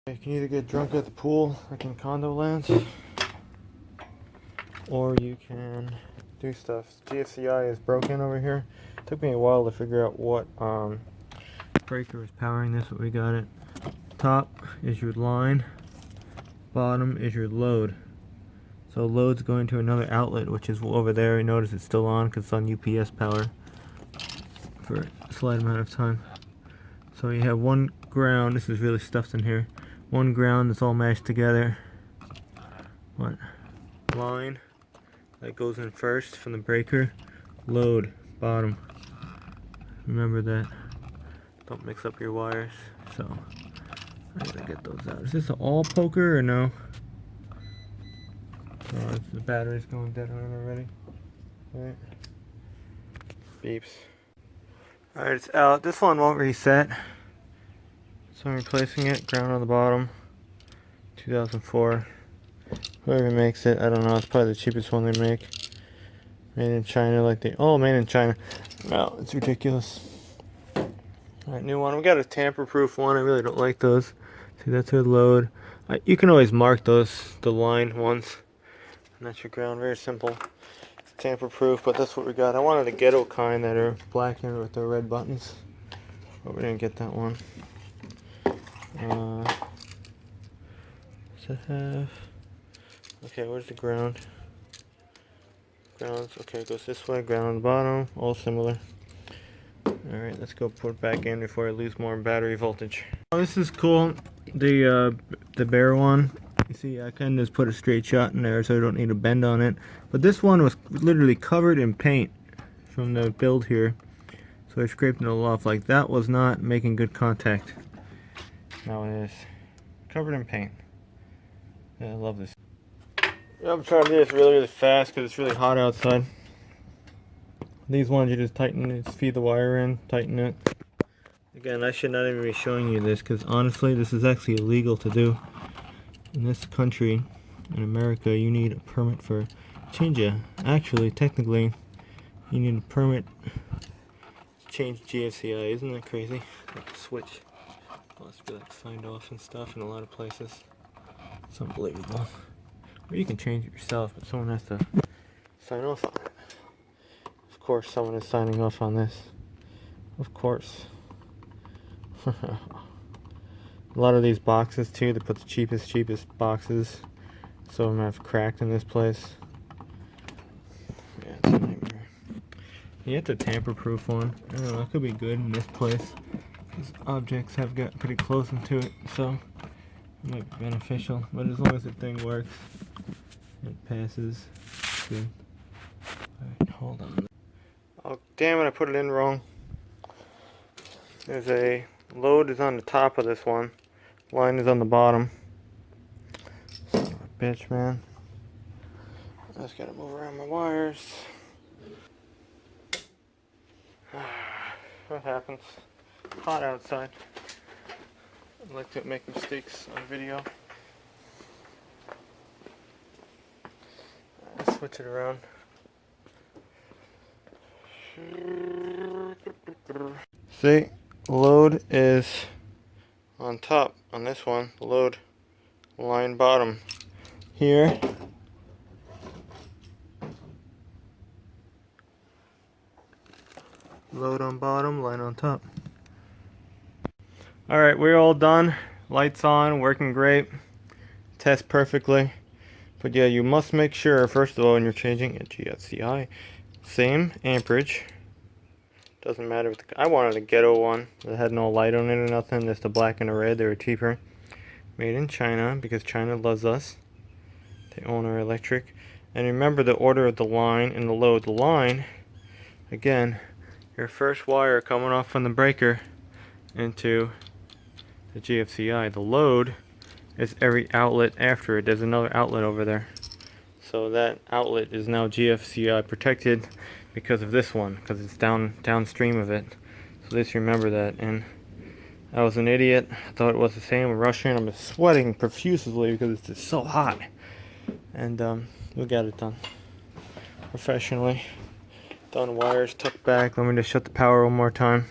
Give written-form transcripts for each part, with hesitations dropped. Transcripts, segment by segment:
You can either get drunk at the pool, like in condo lands, or you can do stuff. GFCI is broken over here. It took me a while to figure out what breaker is powering this, but we got it. Top is your line, bottom is your load. So load's going to another outlet, which is over there. You notice it's still on because it's on UPS power for a slight amount of time. So you have one ground. This is really stuffed in here. One ground that's all mashed together. One line that goes in first from the breaker. Load bottom. Remember that. Don't mix up your wires. So I gotta get those out. Is this an all poker or no? Oh, the battery's going dead on already. Alright. Beeps. Alright, it's out. This one won't reset. So I'm replacing it. Ground on the bottom. 2004. Whoever makes it, I don't know. It's probably the cheapest one they make. Made in China, like they. Oh, made in China. No, it's ridiculous. Alright, new one. We got a tamper-proof one. I really don't like those. See, that's our load. You can always mark those, the line ones. And that's your ground. Very simple. It's tamper-proof, but that's what we got. I wanted the Ghetto kind that are black and with the red buttons, but we didn't get that one. Does it have? Okay, where's the ground? Grounds. Okay, it goes this way. Ground on the bottom. All similar. All right, let's go put it back in before I lose more battery voltage. Oh, this is cool. The bare one. You see, I kind of just put a straight shot in there so I don't need a bend on it. But this one was literally covered in paint from the build here. So I scraped it all off. Like, that was not making good contact. Now it is. Covered in paint. Yeah, I love this. I'm trying to do this really, really fast because it's really hot outside. These ones you just tighten it, feed the wire in, tighten it. Again, I should not even be showing you this because honestly, this is actually illegal to do. In this country, in America, you need a permit for change. Actually, technically, you need a permit to change GFCI. Isn't that crazy? Like a switch must be like signed off and stuff in a lot of places. It's unbelievable. Or you can change it yourself, but someone has to sign off on it. Of course, someone is signing off on this. Of course. A lot of these boxes too, they put the cheapest boxes. Some of them have cracked in this place. Yeah, it's a nightmare. You have the tamper-proof one. I don't know, it could be good in this place. These objects have got pretty close into it, so it might be beneficial. But as long as the thing works, it passes. Good. Alright, hold on. Oh, damn it, I put it in wrong. There's a load is on the top of this one. Line is on the bottom. Son of a bitch, man. I just gotta move around my wires. What happens? Hot outside. I like to make mistakes on video. Let's switch it around. See, load is on top on this one. The load line bottom here. Load on bottom, line on top. Alright, we're all done. Lights on, working great. Test perfectly. But yeah, you must make sure, first of all, when you're changing a GFCI, same amperage. Doesn't matter. I wanted a Ghetto one that had no light on it or nothing, just the black and the red. They were cheaper. Made in China because China loves us. They own our electric. And remember the order of the line and the load. The line, again, your first wire coming off from the breaker into the GFCI. The load is every outlet after it. There's another outlet over there. So that outlet is now GFCI protected because of this one, because it's downstream of it. So just remember that. And I was an idiot. I thought it was the same. I'm rushing. I'm sweating profusely because it's just so hot. And we got it done professionally. Done wires, tucked back. Let me just shut the power one more time.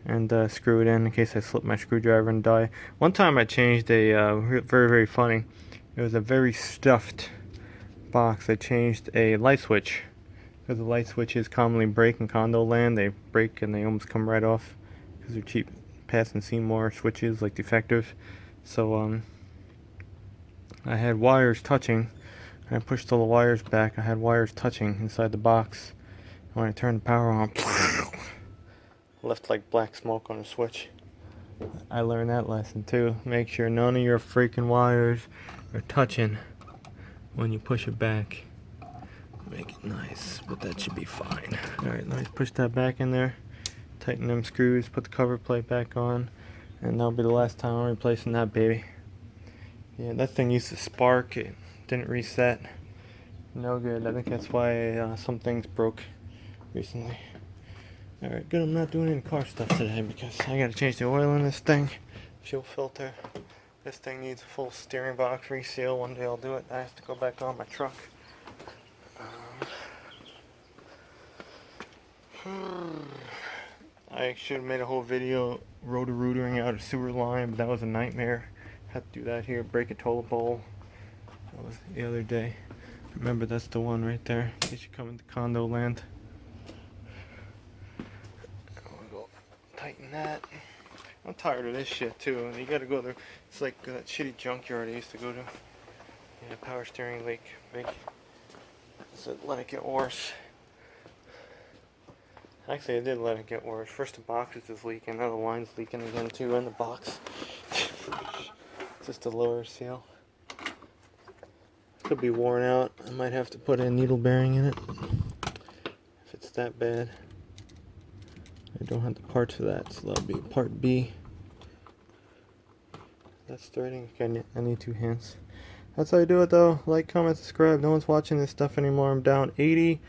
and screw it in case I slip my screwdriver and die. One time I changed a very, very funny. It was a very stuffed box. I changed a light switch because the light switches commonly break in condo land. They break and they almost come right off because they're cheap. Pass and Seymour switches, like defective. So I had wires touching. I pushed all the wires back. I had wires touching inside the box. When I turned the power on, left like black smoke on the switch. I learned that lesson too. Make sure none of your freaking wires are touching when you push it back. Make it nice, but that should be fine. Alright, let me push that back in there. Tighten them screws, put the cover plate back on, and that'll be the last time I'm replacing that baby. Yeah, that thing used to spark. It didn't reset. No good. I think that's why some things broke recently. Alright, good. I'm not doing any car stuff today because I gotta change the oil in this thing. Fuel filter. This thing needs a full steering box reseal. One day I'll do it. I have to go back on my truck. I should have made a whole video rotor-rootering out a sewer line, but that was a nightmare. Had to do that here, break a toilet bowl. That was the other day. Remember, that's the one right there, in case you come into condo land. We'll go tighten that. I'm tired of this shit too. You gotta go there. It's like that shitty junkyard I used to go to. Yeah, power steering leak, big. So let it get worse. Actually, I did let it get worse. First the box is leaking, now the line's leaking again too in the box. Just a lower seal. Could be worn out. I might have to put a needle bearing in it if it's that bad. I don't have the parts for that, so that'll be part B. That's threading. I need 2 hands. That's how you do it though. Like, comment, subscribe. No one's watching this stuff anymore. I'm down 80%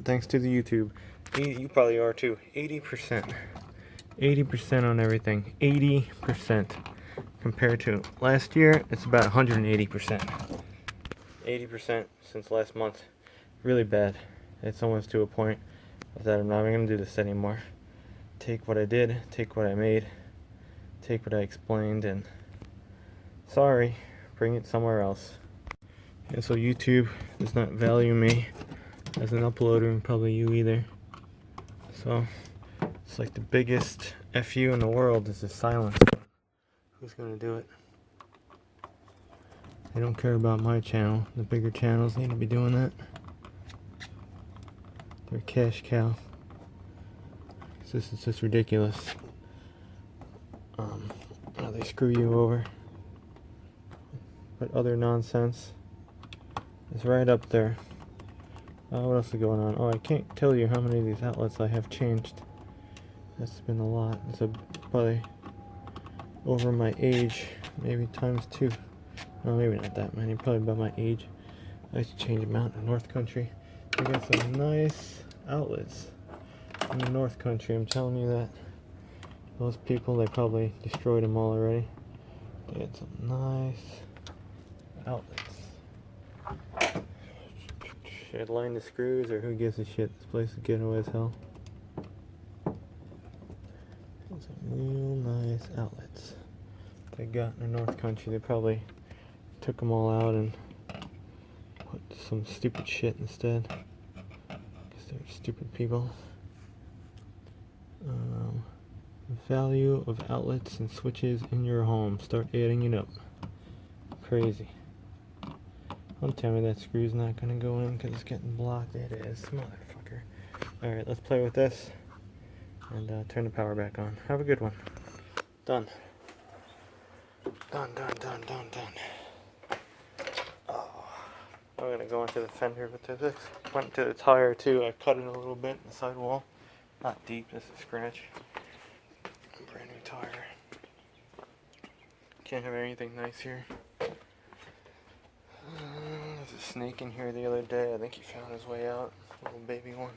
thanks to the YouTube. You probably are too. 80%. 80% on everything. 80%. Compared to last year, it's about 180%. 80% since last month. Really bad. It's almost to a point that I'm not even going to do this anymore. Take what I did, take what I made, take what I explained, and sorry, bring it somewhere else. And so YouTube does not value me as an uploader, and probably you either. So it's like the biggest FU in the world is the silence. Who's gonna do it? They don't care about my channel. The bigger channels need to be doing that. They're cash cow. This is just ridiculous. How they screw you over. But other nonsense is right up there. What else is going on? Oh, I can't tell you how many of these outlets I have changed. That's been a lot. It's probably over my age, maybe times 2. No, maybe not that many. Probably about my age. I used to change them out in the North Country. We got some nice outlets in the North Country. I'm telling you that. Those people, they probably destroyed them all already. They had some nice outlets. Should I line the screws, or who gives a shit? This place is ghetto as hell. Some real nice outlets they got in the North Country. They probably took them all out and put some stupid shit instead, because they're stupid people. Value of outlets and switches in your home. Start adding it up. Crazy. Don't tell me that screw's not gonna go in because it's getting blocked. It is, motherfucker. Alright, let's play with this and turn the power back on. Have a good one. Done. Done. Oh, I'm gonna go into the fender with this. Went to the tire too. I cut it a little bit in the sidewall. Not deep, just a scratch. Brand new tire. Can't have anything nice here. There's a snake in here the other day. I think he found his way out. A little baby one.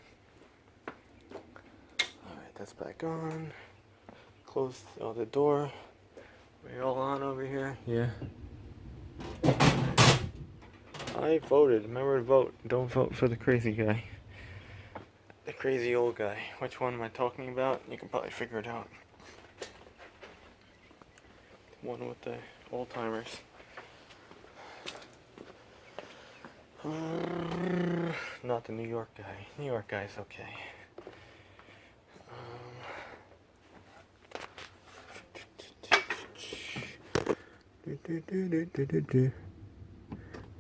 Alright, that's back on. Close the door. We all on over here? Yeah. I voted. Remember to vote. Don't vote for the crazy guy. the crazy old guy. Which one am I talking about? You can probably figure it out. The one with the old timers. Not the New York guy. New York guy's okay.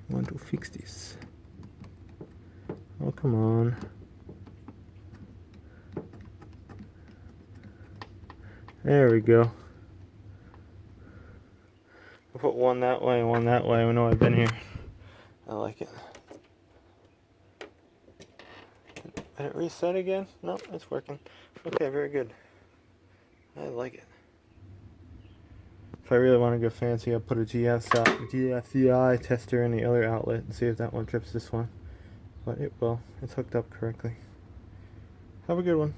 Want to fix this? Oh, come on. There we go. I'll put one that way and one that way. I know I've been here. I like it. Did it reset again? No, it's working. Okay, very good. I like it. If I really want to go fancy, I'll put a GFCI tester in the other outlet and see if that one trips this one. But it will. It's hooked up correctly. Have a good one.